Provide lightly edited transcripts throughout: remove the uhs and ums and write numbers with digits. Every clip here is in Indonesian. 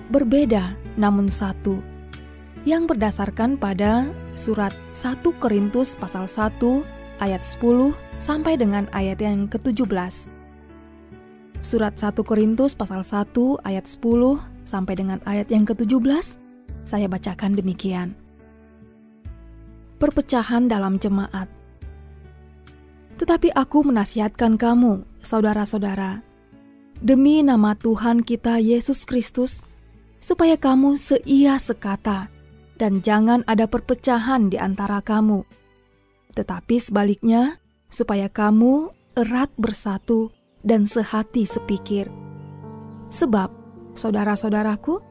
berbeda namun satu, yang berdasarkan pada surat 1 Korintus pasal 1 ayat 10 sampai dengan ayat yang ke-17. Surat 1 Korintus pasal 1 ayat 10 sampai dengan ayat yang ke-17, saya bacakan demikian. Perpecahan dalam jemaat. Tetapi aku menasihatkan kamu, saudara-saudara, demi nama Tuhan kita Yesus Kristus, supaya kamu seia sekata, dan jangan ada perpecahan di antara kamu. Tetapi sebaliknya, supaya kamu erat bersatu dan sehati sepikir. Sebab, saudara-saudaraku,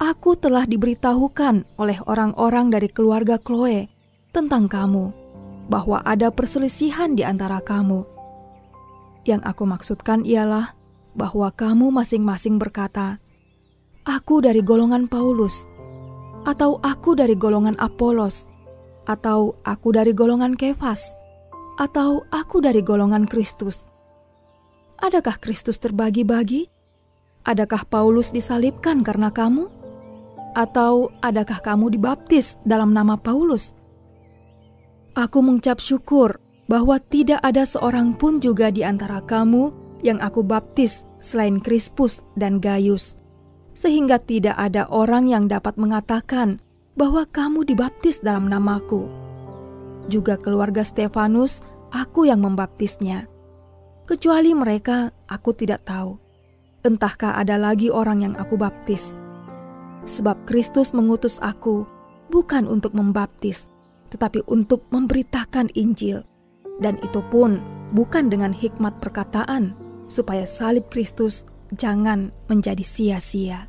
aku telah diberitahukan oleh orang-orang dari keluarga Chloe tentang kamu, bahwa ada perselisihan di antara kamu. Yang aku maksudkan ialah bahwa kamu masing-masing berkata, aku dari golongan Paulus, atau aku dari golongan Apolos, atau aku dari golongan Kefas, atau aku dari golongan Kristus. Adakah Kristus terbagi-bagi? Adakah Paulus disalibkan karena kamu? Atau adakah kamu dibaptis dalam nama Paulus? Aku mengucap syukur bahwa tidak ada seorang pun juga di antara kamu yang aku baptis selain Krispus dan Gaius, sehingga tidak ada orang yang dapat mengatakan bahwa kamu dibaptis dalam namaku. Juga keluarga Stefanus, aku yang membaptisnya. Kecuali mereka, aku tidak tahu. Entahkah ada lagi orang yang aku baptis. Sebab Kristus mengutus aku bukan untuk membaptis, tetapi untuk memberitakan Injil. Dan itu pun bukan dengan hikmat perkataan, supaya salib Kristus jangan menjadi sia-sia.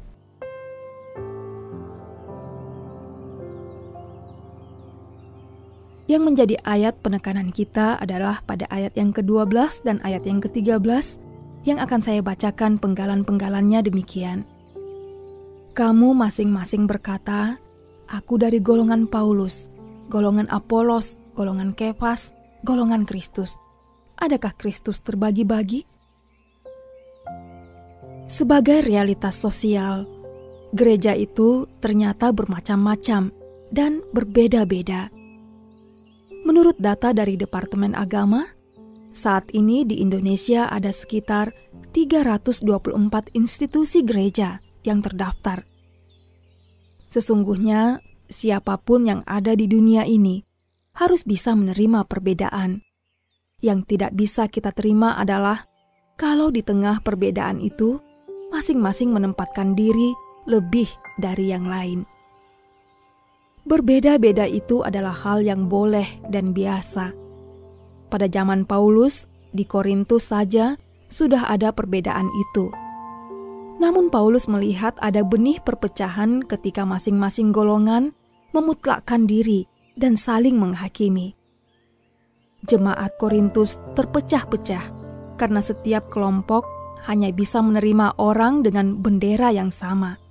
Yang menjadi ayat penekanan kita adalah pada ayat yang ke-12 dan ayat yang ke-13, yang akan saya bacakan penggalan-penggalannya demikian. Kamu masing-masing berkata, aku dari golongan Paulus, golongan Apolos, golongan Kefas, golongan Kristus. Adakah Kristus terbagi-bagi? Sebagai realitas sosial, gereja itu ternyata bermacam-macam dan berbeda-beda. Menurut data dari Departemen Agama, saat ini di Indonesia ada sekitar 324 institusi gereja yang terdaftar. Sesungguhnya, siapapun yang ada di dunia ini harus bisa menerima perbedaan. Yang tidak bisa kita terima adalah kalau di tengah perbedaan itu, masing-masing menempatkan diri lebih dari yang lain. Berbeda-beda itu adalah hal yang boleh dan biasa. Pada zaman Paulus, di Korintus saja sudah ada perbedaan itu. Namun Paulus melihat ada benih perpecahan ketika masing-masing golongan memutlakkan diri dan saling menghakimi. Jemaat Korintus terpecah-pecah karena setiap kelompok hanya bisa menerima orang dengan bendera yang sama.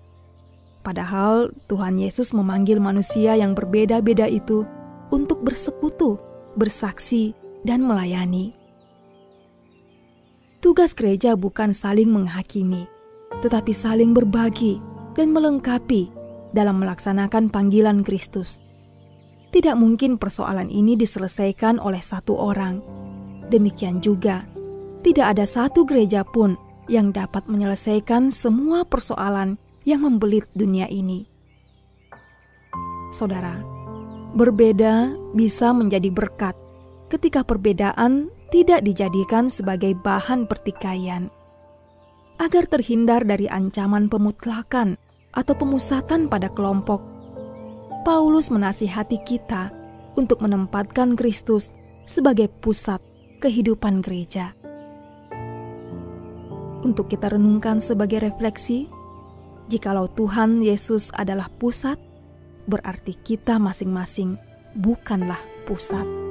Padahal Tuhan Yesus memanggil manusia yang berbeda-beda itu untuk bersekutu, bersaksi, dan melayani. Tugas gereja bukan saling menghakimi, tetapi saling berbagi dan melengkapi dalam melaksanakan panggilan Kristus. Tidak mungkin persoalan ini diselesaikan oleh satu orang. Demikian juga, tidak ada satu gereja pun yang dapat menyelesaikan semua persoalan yang membelit dunia ini. Saudara, berbeda bisa menjadi berkat ketika perbedaan tidak dijadikan sebagai bahan pertikaian. Agar terhindar dari ancaman pemutlakan atau pemusatan pada kelompok, Paulus menasihati kita untuk menempatkan Kristus sebagai pusat kehidupan gereja. Untuk kita renungkan sebagai refleksi, jikalau Tuhan Yesus adalah pusat, berarti kita masing-masing bukanlah pusat.